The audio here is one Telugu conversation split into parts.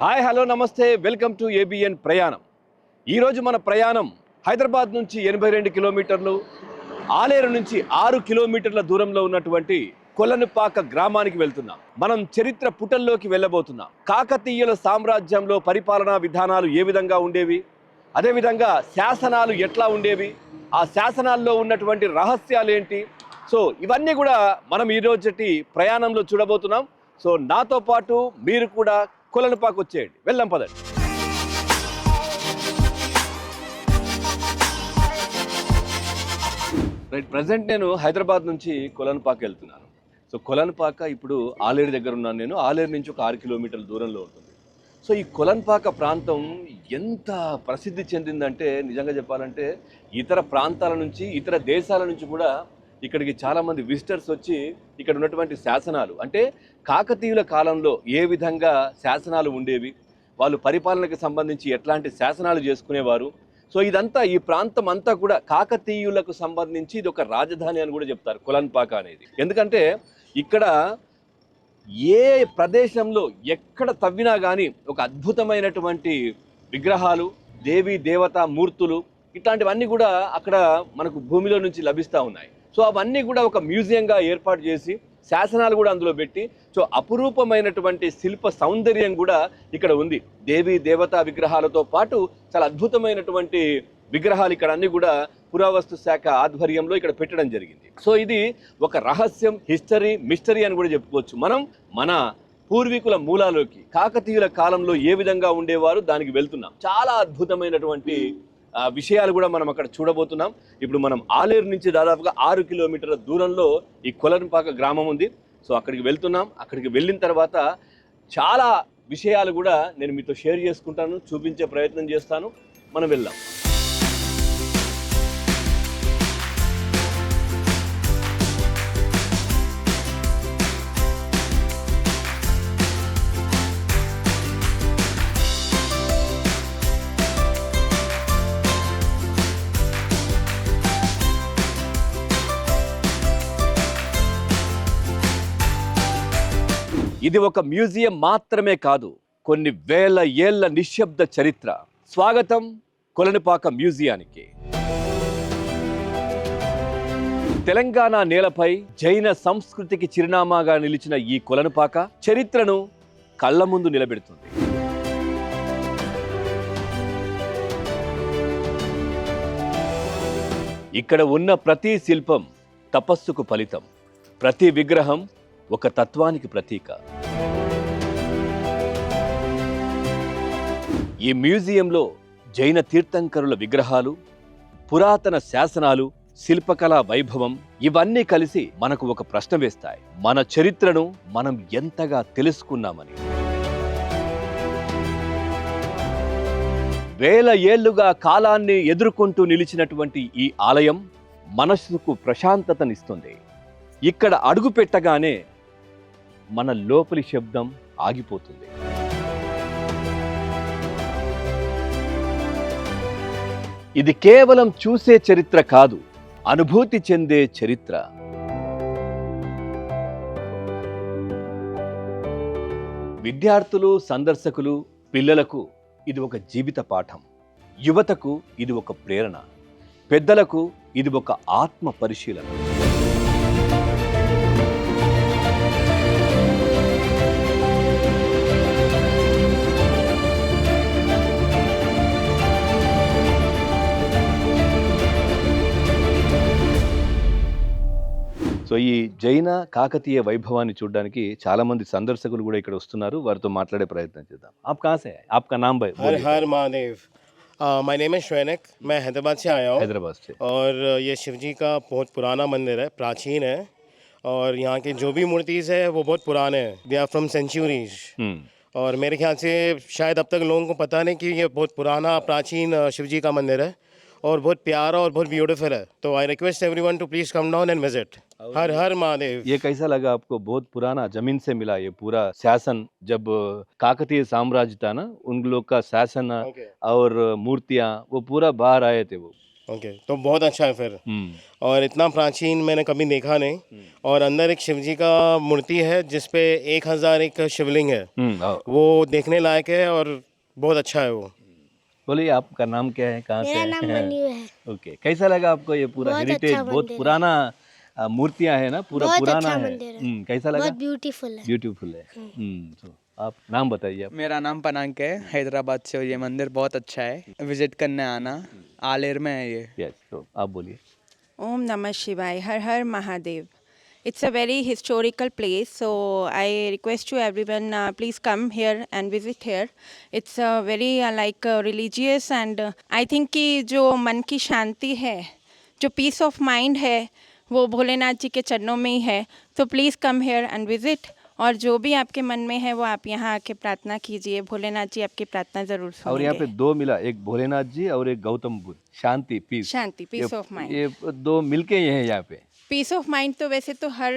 హాయ్ హలో నమస్తే వెల్కమ్ టు ఏబిఎన్ ప్రయాణం. ఈరోజు మన ప్రయాణం హైదరాబాద్ నుంచి 82 కిలోమీటర్లు, ఆలేరు నుంచి 6 కిలోమీటర్ల దూరంలో ఉన్నటువంటి కొలనుపాక గ్రామానికి వెళ్తున్నాం. మనం చరిత్ర పుటల్లోకి వెళ్ళబోతున్నాం. కాకతీయుల సామ్రాజ్యంలో పరిపాలనా విధానాలు ఏ విధంగా ఉండేవి, అదేవిధంగా శాసనాలు ఎట్లా ఉండేవి, ఆ శాసనాల్లో ఉన్నటువంటి రహస్యాలు ఏంటి, సో ఇవన్నీ కూడా మనం ఈరోజుటి ప్రయాణంలో చూడబోతున్నాం. సో నాతో పాటు మీరు కూడా కొలనుపాకు వచ్చేయండి, వెళ్దాం పదండి. రైట్, ప్రజెంట్ నేను హైదరాబాద్ నుంచి కొలనుపాక వెళ్తున్నాను. సో కొలనుపాక ఇప్పుడు ఆలేరు దగ్గర ఉన్నాను నేను. ఆలేరు నుంచి ఒక 6 కిలోమీటర్ల దూరంలో ఉంటుంది. సో ఈ కొలనుపాక ప్రాంతం ఎంత ప్రసిద్ధి చెందిందంటే, నిజంగా చెప్పాలంటే ఇతర ప్రాంతాల నుంచి, ఇతర దేశాల నుంచి కూడా ఇక్కడికి చాలామంది విజిటర్స్ వచ్చి ఇక్కడ ఉన్నటువంటి శాసనాలు, అంటే కాకతీయుల కాలంలో ఏ విధంగా శాసనాలు ఉండేవి, వాళ్ళు పరిపాలనకు సంబంధించి ఎట్లాంటి శాసనాలు చేసుకునేవారు, సో ఇదంతా ఈ ప్రాంతం అంతా కూడా కాకతీయులకు సంబంధించి ఇది ఒక రాజధాని అని కూడా చెప్తారు కొలనుపాక అనేది. ఎందుకంటే ఇక్కడ ఏ ప్రదేశంలో ఎక్కడ తవ్వినా కానీ ఒక అద్భుతమైనటువంటి విగ్రహాలు, దేవీ దేవతా మూర్తులు ఇట్లాంటివన్నీ కూడా అక్కడ మనకు భూమిలో నుంచి లభిస్తూ ఉన్నాయి. సో అవన్నీ కూడా ఒక మ్యూజియంగా ఏర్పాటు చేసి శాసనాలు కూడా అందులో పెట్టి, సో అపురూపమైనటువంటి శిల్ప సౌందర్యం కూడా ఇక్కడ ఉంది. దేవీ దేవతా విగ్రహాలతో పాటు చాలా అద్భుతమైనటువంటి విగ్రహాలు ఇక్కడ అన్ని కూడా పురావస్తు శాఖ ఆధ్వర్యంలో ఇక్కడ పెట్టడం జరిగింది. సో ఇది ఒక రహస్యం, హిస్టరీ, మిస్టరీ అని కూడా చెప్పుకోవచ్చు. మనం మన పూర్వీకుల మూలాలోకి, కాకతీయుల కాలంలో ఏ విధంగా ఉండేవారు దానికి వెళ్తున్నాం. చాలా అద్భుతమైనటువంటి విషయాలు కూడా మనం అక్కడ చూడబోతున్నాం. ఇప్పుడు మనం ఆలేరు నుంచి దాదాపుగా 6 కిలోమీటర్ల దూరంలో ఈ కొలనుపాక గ్రామం ఉంది. సో అక్కడికి వెళ్తున్నాం. అక్కడికి వెళ్ళిన తర్వాత చాలా విషయాలు కూడా నేను మీతో షేర్ చేసుకుంటాను, చూపించే ప్రయత్నం చేస్తాను. మనం వెళ్దాం. ఇది ఒక మ్యూజియం మాత్రమే కాదు, కొన్ని వేల ఏళ్ల నిశ్శబ్ద చరిత్ర. స్వాగతం కొలనుపాక మ్యూజియానికి. తెలంగాణ నేలపై జైన సంస్కృతికి చిరునామాగా నిలిచిన ఈ కొలనుపాక చరిత్రను కళ్ళ ముందు నిలబెడుతుంది. ఇక్కడ ఉన్న ప్రతి శిల్పం తపస్సుకు ఫలితం, ప్రతి విగ్రహం ఒక తత్వానికి ప్రతీక. ఈ మ్యూజియంలో జైన తీర్థంకరుల విగ్రహాలు, పురాతన శాసనాలు, శిల్పకళా వైభవం ఇవన్నీ కలిసి మనకు ఒక ప్రశ్న వేస్తాయి: మన చరిత్రను మనం ఎంతగా తెలుసుకున్నామని. వేల ఏళ్లుగా కాలాన్ని ఎదుర్కొంటూ నిలిచినటువంటి ఈ ఆలయం మనస్సుకు ప్రశాంతతనిస్తుంది. ఇక్కడ అడుగు పెట్టగానే మన లోపలి శబ్దం ఆగిపోతుంది. ఇది కేవలం చూసే చరిత్ర కాదు, అనుభూతి చెందే చరిత్ర. విద్యార్థులు, సందర్శకులు, పిల్లలకు ఇది ఒక జీవిత పాఠం. యువతకు ఇది ఒక ప్రేరణ. పెద్దలకు ఇది ఒక ఆత్మ పరిశీలన. సో ఈ జైన కాకతీయ వైభవాన్ని చూడడానికి చాలా మంది సందర్శకులు కూడా ఇక్కడ వస్తున్నారు. వారితో మాట్లాడే ప్రయత్నం చేద్దాం. आप कहाँ से हैं? आपका नाम भाई? हर हर महादेव। माय नेम है श्वेनक। मैं हैदराबाद से आया हूँ। हैदराबाद से। और ये शिव जी का बहुत पुराना मंदिर है, प्राचीन है, और यहाँ के जो भी मूर्तिज है वो बहुत पुराने हैं। They are from centuries. और मेरे ख्याल से शायद अब तक लोगों को पता नहीं कि ये बहुत पुराना प्राचीन शिव जी का मंदिर है और बहुत प्यारा और बहुत ब्यूटीफुल है। तो I request everyone to please come down and visit. Har Har Mahadev. ये कैसा लगा आपको? बहुत पुराना जमीन से मिला ये पूरा शासन, जब काकतीय साम्राज्य था ना, उन लोग का शासन और मूर्तियां वो पूरा बाहर आए थे वो। ओके, तो बहुत अच्छा है फिर। और इतना प्राचीन मैंने कभी देखा नहीं। और अंदर एक शिव जी का मूर्ति है जिस पे 1001 शिवलिंग है, वो देखने लायक है और बहुत अच्छा है वो। बोलिए आपका नाम क्या है, कहाँ से मेरा नाम है? मनीव है। ओके, कैसा लगा आपको ये पूरा बहुत हेरिटेज? अच्छा बहुत मंदिर है। पुराना मूर्तियां है ना, पूरा बहुत पुराना अच्छा है। मंदिर है। कैसा लगा? बहुत ब्यूटीफुल है। ब्यूटीफुल है। तो आप नाम बताइए आप। मेरा नाम पनांक है, हैदराबाद से। ये मंदिर बहुत अच्छा है, विजिट करने आना। आलेर में है ये। यस, तो आप बोलिए। Om Namah Shivaya, Har Har Mahadev. It's a very historical place, so I request you everyone, please come here and visit here. It's a very religious and I think कि जो मन की शांति है, जो पीस ऑफ माइंड है, वो भोलेनाथ जी के चरणों में ही है. तो please come here and visit. और जो भी आपके मन में है वो आप यहाँ आके प्रार्थना कीजिए. भोलेनाथ जी आपकी प्रार्थना ज़रूर और यहाँ पे सुनेंगे. दो मिला, एक भोलेनाथ जी और एक गौतम बुद्ध। शांति, पीस, शांति, पीस ऑफ माइंड. ये दो मिलके ही हैं यहाँ पे। पीस ऑफ माइंड तो वैसे तो हर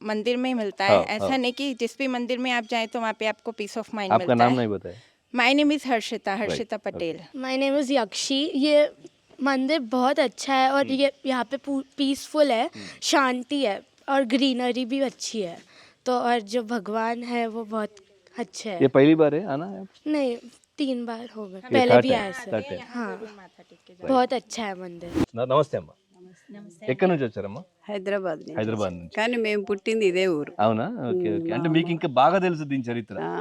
मंदिर में मिलता है. ऐसा नहीं कि जिस भी मंदिर में आप जाएं तो वहाँ पे आपको पीस ऑफ माइंड आपका मिलता नाम है. नहीं बताया? My name is Harshita Patel. My name is Yakshi. ये मंदिर बहुत अच्छा है और ये यहाँ पे पीसफुल है, शांति है और ग्रीनरी भी अच्छी है. तो और जो भगवान है वो बहुत अच्छे ये है. पहली बार है आना है? नहीं, 3 बार हो गए, ये पहले थर्ड भी है, आए थे. थर्ड है। हाँ, बहुत अच्छा है मंदिर. నమస్తే అమ్మా. ఎక్కడి నుంచి వచ్చారమ్మా? హైదరాబాద్ నుంచి. హైదరాబాద్ నుంచి. కానీ మేము పుట్టింది ఇదే ఊరు. అవునా? Okay okay. అంటే మీకు ఇంకా బాగా తెలుసు దీని చరిత్ర. ఆ,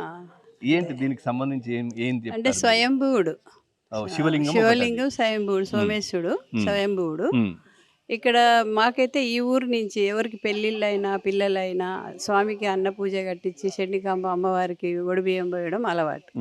ఏంటి దీనికి సంబంధించి ఏం అంటే చెప్తారు? స్వయంభువుడు, శివలింగం. శివలింగం స్వయంభువుడు, సోమేశ్వరుడు స్వయంభువుడు. ఇక్కడ మాకైతే ఈ ఊరు నుంచి ఎవరికి పెళ్ళిళ్ళైనా పిల్లలైనా స్వామికి అన్న పూజ కట్టించి శెట్టికాంబ అమ్మవారికి ఒడిబియ్యం పోయడం అలవాటు.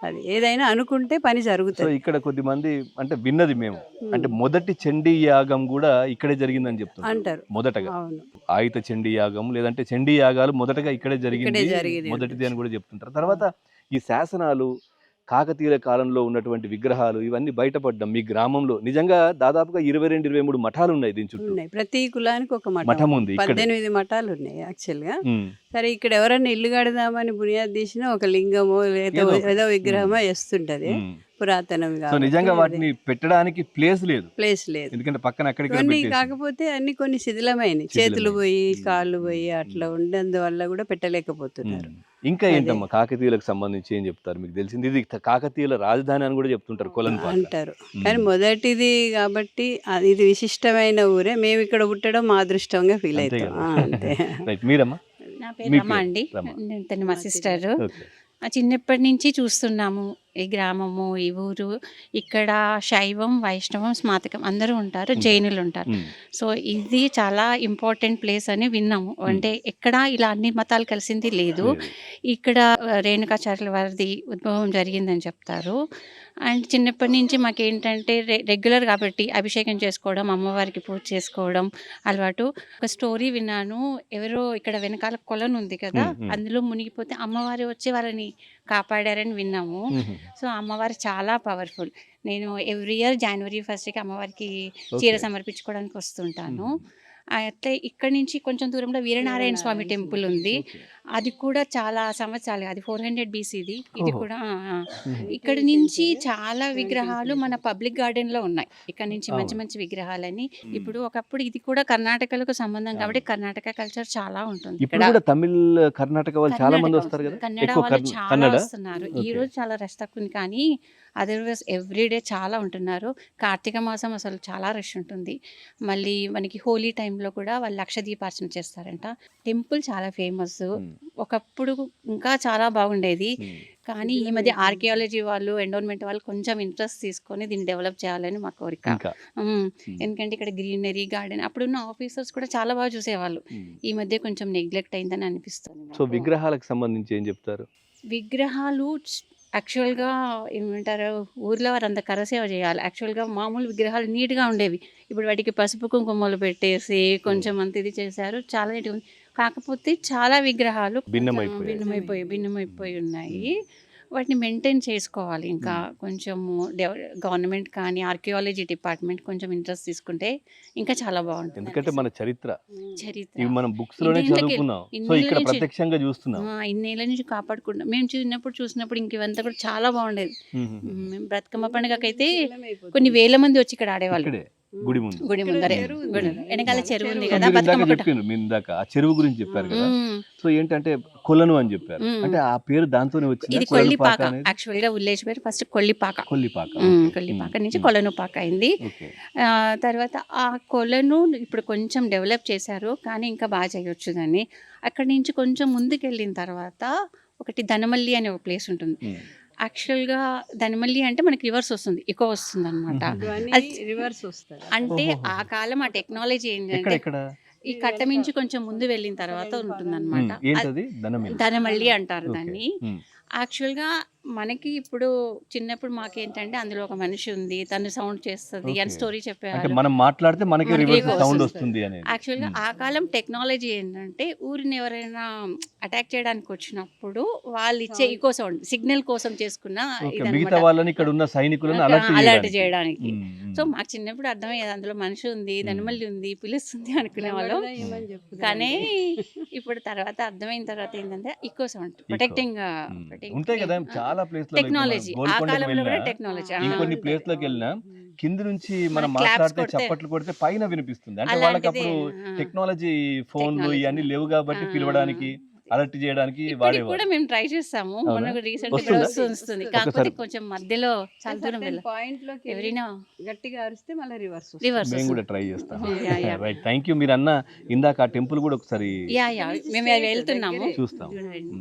అది ఏదైనా అనుకుంటే పని సో జరుగుతుంది ఇక్కడ కొద్దిమంది అంటే విన్నది మేము, అంటే మొదటి చండీ యాగం కూడా ఇక్కడే జరిగిందని చెప్తున్నారు అంటారు. మొదటగా. అవును. ఆయుత చండీ యాగం లేదంటే చండీ యాగాలు మొదటగా ఇక్కడే జరిగింది, జరిగింది మొదటిది అని కూడా చెప్తుంటారు. తర్వాత ఈ శాసనాలు, కాకతీయుల కాలంలో ఉన్నటువంటి విగ్రహాలు ఇవన్నీ బయటపడ్డం మీ గ్రామంలో. నిజంగా దాదాపుగా 22-23 మఠాలు ఉన్నాయి దీని చుట్టూ. ఉన్నాయి. ప్రతి కులానికి ఒక మఠం మఠం ఉంది ఇక్కడ. 18 మఠాలు ఉన్నాయి యాక్చువల్గా. సరే ఇక్కడ ఎవరైనా ఇల్లు కడదామని బునియాద్ తీసినా ఒక లింగమో ఏదో ఏదో విగ్రహమో వేస్తుంటది. పురాతనం సో నిజంగా వాటిని పెట్టడానికి ప్లేస్ లేదు, ప్లేస్ లేదు. ఎందుకంటే పక్కన అక్కడికి కొన్ని కాకపోతే అన్ని కొన్ని శిథిలమైనవి, చేతులు పోయి కాళ్ళు పోయి అట్లా ఉండేందువల్ల కూడా పెట్టలేకపోతున్నారు. ఇంకా ఏంటమ్మా కాకతీయులకు సంబంధించి ఏం చెప్తారు? మీకు తెలిసింది ఇది కాకతీయుల రాజధాని అని కూడా చెప్తుంటారు కొలన్పాక. అంటారు. కానీ మొదటిది కాబట్టి ఇది విశిష్టమైన ఊరే. మేము ఇక్కడ పుట్టడం మా అదృష్టంగా ఫీల్ అంతే అవుతాం. కదా. అంతే. రైట్, మీరమ్మా? నా మీ పేరు రమ పేరు? అండి. రమ. తను మా సిస్టరు. ఓకే. చిన్నప్పటి నుంచి చూస్తున్నాము ఈ గ్రామము, ఈ ఊరు. ఇక్కడ శైవం, వైష్ణవం, స్మాతకం అందరూ ఉంటారు, జైనులు ఉంటారు. సో ఇది చాలా ఇంపార్టెంట్ ప్లేస్ అని విన్నాము. అంటే ఎక్కడ ఇలా అన్ని మతాలు కలిసింది లేదు. ఇక్కడ రేణుకాచార్యుల వారిది ఉద్భవం జరిగిందని చెప్తారు. అండ్ చిన్నప్పటి నుంచి మాకేంటంటే రెగ్యులర్ కాబట్టి అభిషేకం చేసుకోవడం, అమ్మవారికి పూజ చేసుకోవడం అలవాటు. ఒక స్టోరీ విన్నాను, ఎవరో ఇక్కడ వెనకాల కొలను ఉంది కదా, అందులో మునిగిపోతే అమ్మవారు వచ్చి వాళ్ళని కాపాడారని విన్నాము. సో అమ్మవారు చాలా పవర్ఫుల్. నేను ఎవ్రీ ఇయర్ జనవరి 1st అమ్మవారికి చీర సమర్పించుకోవడానికి వస్తుంటాను. అయితే ఇక్కడ నుంచి కొంచెం దూరంలో వీరనారాయణ స్వామి టెంపుల్ ఉంది. అది కూడా చాలా సంవత్సరాలు, అది 400 BCది. ఇది కూడా ఇక్కడ నుంచి చాలా విగ్రహాలు మన పబ్లిక్ గార్డెన్లో ఉన్నాయి. ఇక్కడ నుంచి మంచి మంచి విగ్రహాలని. ఇప్పుడు ఒకప్పుడు ఇది కూడా కర్ణాటకలకు సంబంధం కాబట్టి కర్ణాటక కల్చర్ చాలా ఉంటుంది. ఇప్పుడు కూడా తమిళ్, కర్ణాటక వాళ్ళు చాలా మంది వస్తారు కదా, కన్నడ ఎక్కువ వాళ్ళు చాలా కన్నడ వస్తున్నారు. ఈ రోజు చాలా రష్ తక్కువ ఉంది, కానీ అదర్వైజ్ ఎవ్రీడే చాలా ఉంటున్నారు. కార్తీక మాసం అసలు చాలా రష్ ఉంటుంది. మళ్ళీ మనకి హోలీ టైంలో కూడా వాళ్ళు లక్ష దీపార్చన చేస్తారంట. టెంపుల్ చాలా ఫేమస్. ఒకప్పుడు ఇంకా చాలా బాగుండేది, కానీ ఈ మధ్య ఆర్కియాలజీ వాళ్ళు, ఎండోన్మెంట్ వాళ్ళు కొంచెం ఇంట్రెస్ట్ తీసుకొని దీన్ని డెవలప్ చేయాలని మా కోరిక. ఎందుకంటే ఇక్కడ గ్రీనరీ, గార్డెన్, అప్పుడున్న ఆఫీసర్స్ కూడా చాలా బాగా చూసేవాళ్ళు. ఈ మధ్య కొంచెం నెగ్లెక్ట్ అయిందని అనిపిస్తుంది. సో విగ్రహాలకు సంబంధించి ఏం చెప్తారు? విగ్రహాలు యాక్చువల్గా ఏమంటారు, ఊర్లో వారంతా కరసేవ చేయాలి. యాక్చువల్గా మామూలు విగ్రహాలు నీట్గా ఉండేవి. ఇప్పుడు వాటికి పసుపు కుంకుమలు పెట్టేసి కొంచెం అంత ఇది చేశారు, చాలా నీట్గా ఉంది. కాకపోతే చాలా విగ్రహాలు భిన్నమైపోయి ఉన్నాయి. వాటిని మెయింటైన్ చేసుకోవాలి. ఇంకా కొంచెము గవర్నమెంట్ కానీ ఆర్కియాలజీ డిపార్ట్మెంట్ కొంచెం ఇంట్రెస్ట్ తీసుకుంటే ఇంకా చాలా బాగుంటుంది. ఎందుకంటే మన చరిత్ర చరిత్ర ఇవి మనం బుక్స్ లోనే ఇన్నేళ్ళకి- చదువుకున్నాం, సో ఇన్నేళ్ళ ఇక్కడ నుంచి- ప్రత్యక్షంగా చూస్తున్నాం. ఇన్నేళ్ళ నుంచి కాపాడుకుంటాం. మేము చూసినప్పుడు ఇంక ఇవంతా కూడా చాలా బాగుండేది. మేము బ్రతుకమ్మ పండుగకైతే కొన్ని వేల మంది వచ్చి ఇక్కడ ఆడేవాళ్ళు. ఇక్కడే గుడి ముందు. గుడి ముందరే గుడి వెనకాల చెరువు ఉంది సో కదా, మీరు ఇందాక బతుకమ్మ కొట్ట. చెప్పిండ్రు, మీరు ఇందాక ఆ చెరువు గురించి చెప్పారు కదా. మ్మ్. సో ఏంటంటే కొలను అని చెప్పారు, అంటే ఆ పేరు దాంతోనే వచ్చింది. ఇది కొల్లిపాక. యాక్చువల్ గా విలేజ్ పేరు ఫస్ట్ కొల్లిపాక. కొల్లిపాక. కొల్లిపాక నుంచి కొలనుపాక అయింది. ఓకే. తర్వాత ఆ కొలను ఇప్పుడు కొంచెం డెవలప్ చేశారు, కానీ ఇంకా బాగా చేయొచ్చు దాన్ని. అక్కడి నుంచి కొంచెం ముందుకు వెళ్ళిన తర్వాత ఒకటి ధనమల్లి అనే ఒక ప్లేస్ ఉంటుంది. యాక్చువల్గా ధనమల్లి అంటే మనకి రివర్స్ వస్తుంది, ఎక్కువ వస్తుంది అనమాట. రివర్స్ వస్తారు. అంటే ఆ కాలం ఆ టెక్నాలజీ ఏంటంటే ఇక్కడ ఈ కట్ట మించి కొంచెం ముందు వెళ్ళిన తర్వాత ఉంటుందన్నమాట. ఏంటది ధనమల్లి? ధనమల్లి అంటారు ఓకే. దాన్ని. యాక్చువల్గా మనకి ఇప్పుడు చిన్నప్పుడు మాకేంటంటే అందులో ఒక మనిషి ఉంది, తను సౌండ్ చేస్తుంది అని ఓకే. స్టోరీ అంటే చెప్పేవారు. మనం మాట్లాడితే మనకి మనకి రివర్స్ echo సౌండ్ వస్తుంది. వస్తుంది అనేది. యాక్చువల్గా ఆ కాలం టెక్నాలజీ ఏంటంటే ఊరిని ఎవరైనా అటాక్ చేయడానికి వచ్చినప్పుడు వాళ్ళు ఇచ్చే ఈకో సౌండ్ సిగ్నల్ కోసం చేసుకున్న ఓకే, మిగతా ఇదన్నమాట. వాళ్ళని ఇక్కడ ఉన్న సైనికులను అలర్ట్ అలర్ట్ చేయడానికి. మ్మ్. సో మాకు చిన్నప్పుడు అర్థమయ్యేది అందులో మనిషి ఉంది, ధనమల్లి ఉంది, పిలుస్తుంది అనుకునే వాళ్ళం. కానీ ఇప్పుడు తర్వాత అర్థమైన తర్వాత ఏంటంటే ఈకో సౌండ్ ప్రొటెక్టింగ్ ఉంటాయి కదా చాలా ప్లేస్ టెక్నాలజీ. ఆ కాలంలో కూడా టెక్నాలజీ. ఇంకొన్ని ప్లేస్ లోకి వెళ్ళినా కింద నుంచి మనం మనం claps మాట్లాడితే కొడితే- చప్పట్లు కొడితే పైన వినిపిస్తుంది. అంటే అలాంటిదే, వాళ్ళకి అప్పుడు ఆ. టెక్నాలజీ ఫోన్లు Technology. ఇవన్నీ లేవు కాబట్టి ఆ. పిలవడానికి అలర్ట్ చేయడానికి ఇప్పటికి వాడేవారు. కూడా మేము ట్రై చేస్తాము. అవునా? మొన్న రీసెంట్ వస్తుందా? వస్తుంది, కాకపోతే ఒకసారి. కొంచెం మధ్యలో చాలా దూరం వెళ్ళాలి. పాయింట్ లోకి ఎవరైనా గట్టిగా అరిస్తే మళ్ళీ రివర్స్ రివర్స్ మేము కూడా ట్రై చేస్తాం. Yeah, yeah. Right, thank you. మీరు అన్న ఇందాక ఆ టెంపుల్ కూడా ఒకసారి యా మేము వెళ్తున్నాము. చూస్తాం.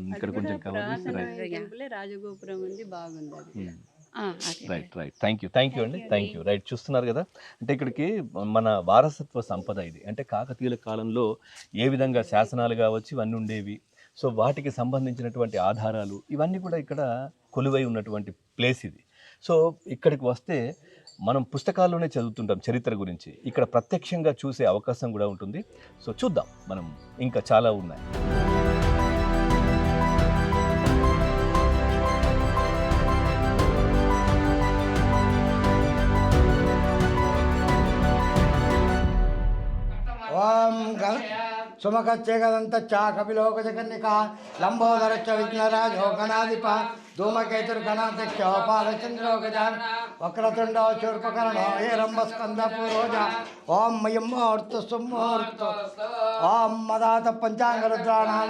ఇక్కడ కొంచెం కవర్ చేస్తే రైట్. టెంపులే రాజగోపురం ఉంది, బాగుంది అది. రైట్ రైట్, థ్యాంక్ యూ అండి, థ్యాంక్ యూ. రైట్, చూస్తున్నారు కదా, అంటే ఇక్కడికి మన వారసత్వ సంపద ఇది. అంటే కాకతీయుల కాలంలో ఏ విధంగా శాసనాలు కావచ్చు ఇవన్నీ ఉండేవి. సో వాటికి సంబంధించినటువంటి ఆధారాలు ఇవన్నీ కూడా ఇక్కడ కొలువై ఉన్నటువంటి ప్లేస్ ఇది. సో ఇక్కడికి వస్తే మనం పుస్తకాల్లోనే చదువుతుంటాం చరిత్ర గురించి, ఇక్కడ ప్రత్యక్షంగా చూసే అవకాశం కూడా ఉంటుంది. సో చూద్దాం, మనం ఇంకా చాలా ఉన్నాయి. ఓం సుమకచ్చేగదంతచ్చ కపిలోకజకన్నిక లంబోదరచ్చ విఘ్నరాజో గణాధిప ధూమకేతుర్గణాధ్యక్ష పాలచంద్రోగజాన్ వక్రతుండో శూర్పకర్ణో హేరంబస్కంద పూరోజ ఓం మయం ముహూర్త సుముహూర్త ఓం మదాత పంచాంగరుద్రాణం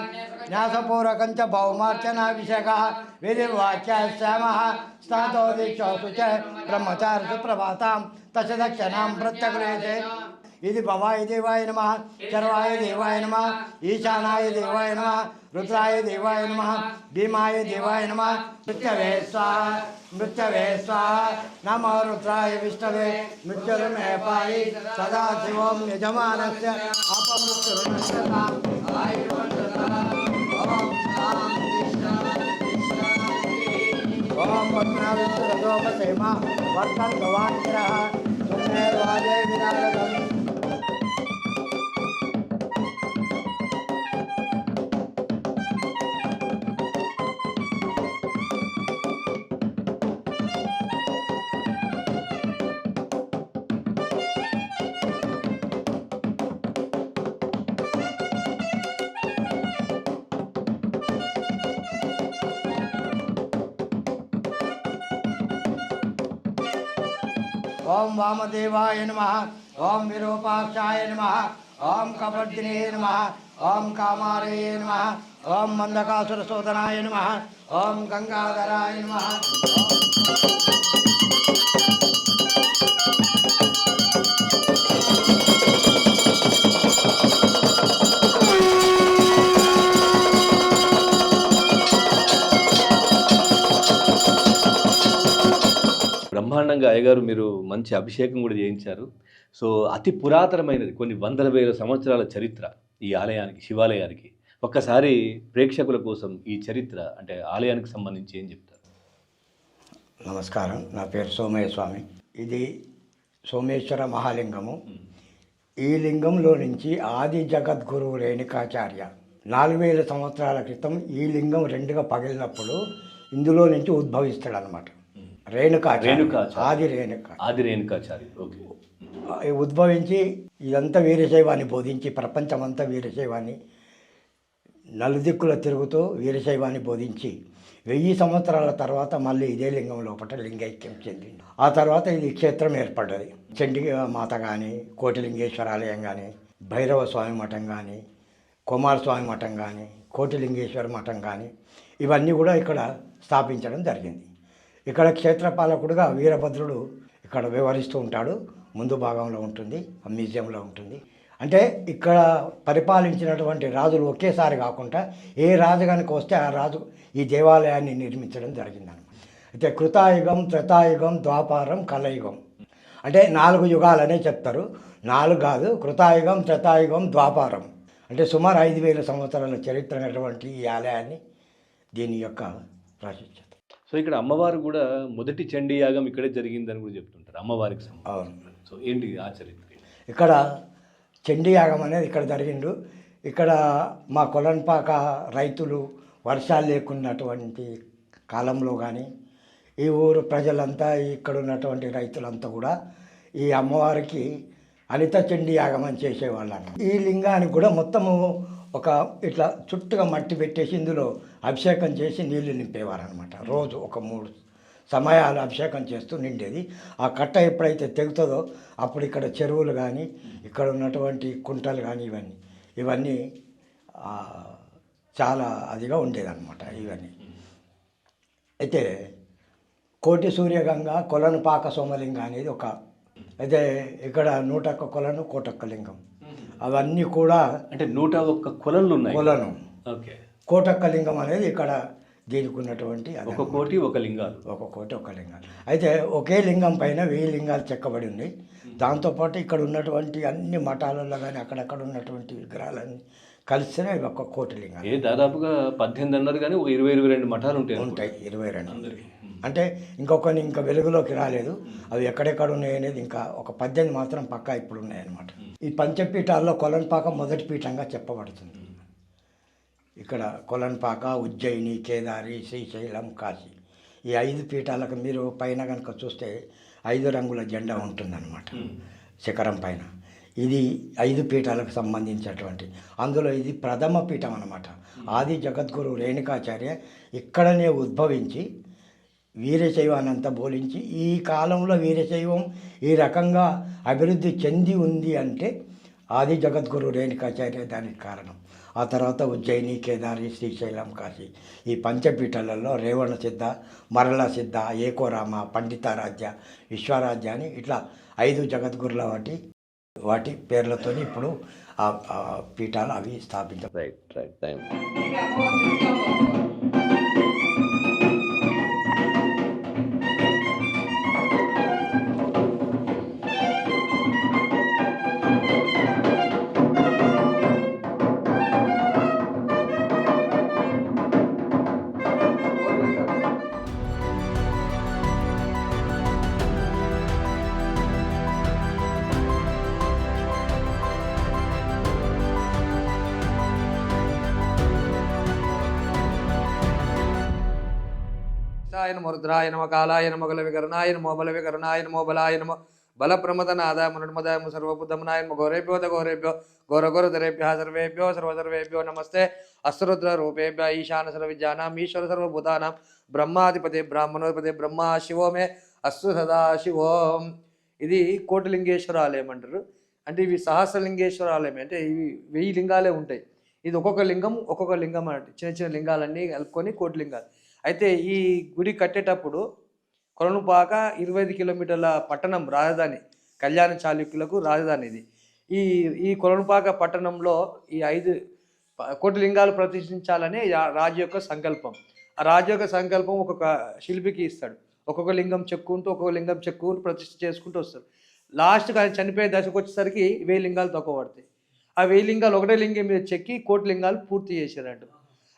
న్యాసపూర్వకంచ భౌమార్చనాభిషేక విధిర్వాచ్య శ్యామ స్నాతో దీక్షోసు చ బ్రహ్మచారి సుప్రభాతాం తచ దక్షిణాం ప్రత్యగ్రేతే ఇది భవాయ దేవాయ నమ, చర్వాయ దేవాయ నమ, ఈశానాయ దేవాయ నమ, రుద్రాయ దేవాయ నమ, భీమాయ దేవాయ నమ, మృత్యవే స్వాహ మృత్యవే స్వాహ, నమో రుద్రాయ విష్ణవే మృత్యుర్మే పాయి సదాశివం యజమానస్య అపమృత్యుర్నశ్యతాం ఆయుర్వర్ధతాం. ఓం పద్మావిష్ణురథోపసేమ వర్తంతు వాంగ్రః సుమ్నేర్వాజే వినాయకం. ఓం వామదేవాయ నమః, ఓం విరూపాక్షాయ నమః, ఓం కపర్దినే నమః, ఓం కామారయే నమః, ఓం మందకాసురశోధనాయ నమః, ఓం గంగాధరాయ నమః. బ్రహ్మాండంగా అయ్యగారు మీరు మంచి అభిషేకం కూడా చేయించారు. సో అతి పురాతనమైనది, కొన్ని వందల వేల సంవత్సరాల చరిత్ర ఈ ఆలయానికి, శివాలయానికి. ఒక్కసారి ప్రేక్షకుల కోసం ఈ చరిత్ర అంటే ఆలయానికి సంబంధించి ఏం చెప్తారు? నమస్కారం, నా పేరు సోమయ్య స్వామి. ఇది సోమేశ్వర మహాలింగము. ఈ లింగంలో నుంచి ఆది జగద్గురువు రేణుకాచార్య 4000 సంవత్సరాల క్రితం ఈ లింగం రెండుగా పగిలినప్పుడు ఇందులో నుంచి ఉద్భవిస్తాడు అనమాట. ఆది రేణుక ఆది రేణుకాచారి. ఓకే. ఉద్భవించి ఇదంతా వీరశైవాన్ని బోధించి ప్రపంచమంతా వీరశైవాన్ని నలుదిక్కుల తిరుగుతూ వీరశైవాన్ని బోధించి 1000 సంవత్సరాల తర్వాత మళ్ళీ ఇదే లింగం లోపల లింగైక్యం చెందింది. ఆ తర్వాత ఇది క్షేత్రం ఏర్పడ్డది. చండీ మాత కానీ, కోటిలింగేశ్వర ఆలయం కానీ, భైరవ స్వామి మఠం కానీ, కుమారస్వామి మఠం కానీ, కోటిలింగేశ్వర మఠం కానీ ఇవన్నీ కూడా ఇక్కడ స్థాపించడం జరిగింది. ఇక్కడ క్షేత్రపాలకుడుగా వీరభద్రుడు ఇక్కడ వ్యవహరిస్తూ ఉంటాడు. ముందు భాగంలో ఉంటుంది, ఆ మ్యూజియంలో ఉంటుంది. అంటే ఇక్కడ పరిపాలించినటువంటి రాజులు ఒకేసారి కాకుండా ఏ రాజుగానికి వస్తే ఆ రాజు ఈ దేవాలయాన్ని నిర్మించడం జరిగిందన్నమాట. అయితే కృతాయుగం, త్రేతాయుగం, ద్వాపారం, కలయుగం అంటే 4 యుగాలనే చెప్తారు. 4 కాదు, కృతాయుగం, త్రేతాయుగం, ద్వాపారం అంటే సుమారు 5000 సంవత్సరాల చరిత్ర ఉన్నటువంటి ఈ ఆలయాన్ని దీని యొక్క ప్రాశస్త్యం. సో ఇక్కడ అమ్మవారు కూడా మొదటి చండీ యాగం ఇక్కడే జరిగిందని కూడా చెప్తుంటారు అమ్మవారికి సంబంధించి. అవును. సో ఏంటి ఆ చరిత్ర? ఇక్కడ చండీ యాగం అనేది ఇక్కడ జరిగిండు. ఇక్కడ మా కొలన్పాక రైతులు వర్షాలు లేకున్నటువంటి కాలంలో కానీ ఈ ఊరు ప్రజలంతా ఇక్కడ ఉన్నటువంటి రైతులంతా కూడా ఈ అమ్మవారికి అనిత చండీ యాగం అని చేసేవాళ్ళు అన్నమాట. ఈ లింగానికి కూడా మొత్తము ఒక ఇట్లా చుట్టుగా మట్టి పెట్టేసి ఇందులో అభిషేకం చేసి నీళ్లు నింపేవారు అనమాట. రోజు ఒక 3 సమయాలు అభిషేకం చేస్తూ నిండేది. ఆ కట్ట ఎప్పుడైతే తెగుతుందో అప్పుడు ఇక్కడ చెరువులు కానీ, ఇక్కడ ఉన్నటువంటి కుంటలు కానీ ఇవన్నీ చాలా అదిగా ఉండేదన్నమాట ఇవన్నీ. అయితే కోటి సూర్యగంగ, కొలనుపాక సోమలింగ అనేది ఒక, అయితే ఇక్కడ 101 కొలను, కోటొక్క లింగం అవన్నీ కూడా అంటే 101 కొలలు ఉన్నాయి. కొలను, ఓకే. కోటొక్క లింగం అనేది ఇక్కడ దీనికి ఉన్నటువంటి ఒక కోటి ఒక లింగాలు. ఒక కోటి ఒక లింగాలు. అయితే ఒకే లింగం పైన 1000 లింగాలు చెక్కబడి ఉన్నాయి. దాంతోపాటు ఇక్కడ ఉన్నటువంటి అన్ని మఠాలలో కానీ అక్కడక్కడ ఉన్నటువంటి విగ్రహాలన్నీ కలిస్తేనే ఇవి ఒక కోటి లింగాలు. దాదాపుగా 18 అన్నారు కానీ ఒక 20-22 మఠాలు ఉంటాయి. 22. అంటే ఇంకొకరిని ఇంకా వెలుగులోకి రాలేదు. అవి ఎక్కడెక్కడ ఉన్నాయి అనేది ఇంకా ఒక 18 మాత్రం పక్కా ఇప్పుడు ఉన్నాయన్నమాట. ఈ పంచపీఠాల్లో కొలన్పాక మొదటి పీఠంగా చెప్పబడుతుంది. ఇక్కడ కొలన్పాక, ఉజ్జయిని, కేదారి, శ్రీశైలం, కాశీ ఈ 5 పీఠాలకు మీరు పైన కనుక చూస్తే 5 రంగుల జెండా ఉంటుందన్నమాట శిఖరం పైన. ఇది 5 పీఠాలకు సంబంధించినటువంటి, అందులో ఇది ప్రథమ పీఠం అన్నమాట. ఆది జగద్గురు రేణుకాచార్య ఇక్కడనే ఉద్భవించి వీరశైవానంతా బోధించి ఈ కాలంలో వీరశైవం ఈ రకంగా అభివృద్ధి చెంది ఉంది అంటే ఆది జగద్గురు రేణుకాచార్య దానికి కారణం. ఆ తర్వాత ఉజ్జయిని, కేదారి, శ్రీశైలం, కాశీ ఈ పంచపీఠాలలో రేవణ సిద్ధ, మరళ సిద్ధ, ఏకోరామ, పండితారాధ్య, విశ్వరాజ్య అని ఇట్లా 5 జగద్గురుల వాటి పేర్లతో ఇప్పుడు ఆ పీఠాలు అవి స్థాపించారు. రైట్. థ్యాంక్ నమ రుద్రాయ నమ కాలాయ నమ గల వికరణాయ నమో బల వికరణాయ నమో బలాయ నమ బల ప్రమదనాదాయ మనుమదాయ సర్వబుద్ధమనాయ నమ గౌరేభ్యో గౌరేభ్యో గౌరగౌరధరేభ్య సర్వేభ్యో సర్వసర్వేభ్యో నమస్తే. అస్రుద్ర రూపేభ్య ఈశాన సర్వ విద్యానాం ఈశ్వర సర్వభూతానాం బ్రహ్మాధిపతి బ్రాహ్మణోధిపతి బ్రహ్మ శివో మే అస్సు సదాశివోం. ఇది కోటిలింగేశ్వర ఆలయం అంటారు. అంటే ఇవి సహస్రలింగేశ్వర ఆలయం, అంటే ఇవి 1000 లింగాలే ఉంటాయి. ఇది ఒక్కొక్క లింగం అంటే చిన్న లింగాలన్నీ కలుపుకొని కోటిలింగాలు. అయితే ఈ గుడి కట్టేటప్పుడు కొలనుపాక 25 కిలోమీటర్ల పట్టణం, రాజధాని, కళ్యాణ చాళుక్యులకు రాజధాని ఇది. ఈ కొలనుపాక పట్టణంలో ఈ 5 కోటిలింగాలు ప్రతిష్ఠించాలని రాజు యొక్క సంకల్పం. ఆ రాజు యొక్క సంకల్పం ఒక్కొక్క శిల్పికి ఇస్తాడు. ఒక్కొక్క లింగం చెక్కుంటూ ప్రతిష్ఠ చేసుకుంటూ వస్తారు. లాస్ట్కి ఆయన చనిపోయే దశకు వచ్చేసరికి 1000 లింగాలు తక్కువ పడతాయి. ఆ 1000 లింగాలు ఒకటే లింగం మీద చెక్కి కోటిలింగాలు పూర్తి చేశారంట.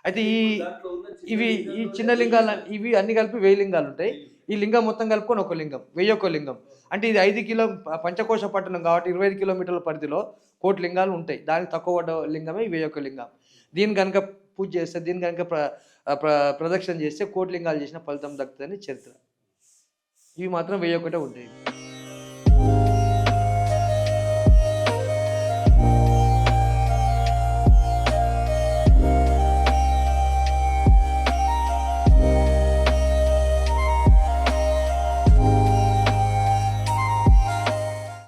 అయితే ఈ చిన్న లింగాలు ఇవి అన్ని కలిపి 1000 లింగాలు ఉంటాయి. ఈ లింగం మొత్తం కలుపుకొని ఒక లింగం, 1001 లింగం. అంటే ఇది 5 కిలో పంచకోశ పట్టణం కాబట్టి 25 కిలోమీటర్ల పరిధిలో కోటి లింగాలు ఉంటాయి. దానికి తక్కువ పడ్డ లింగమే 1001 లింగం. దీన్ని కనుక పూజ చేస్తే దీని కనుక ప్రదక్షిణ చేస్తే కోటి లింగాలు చేసిన ఫలితం దక్కుతుందని చరిత్ర. ఇవి మాత్రం 1001 ఉంటాయి.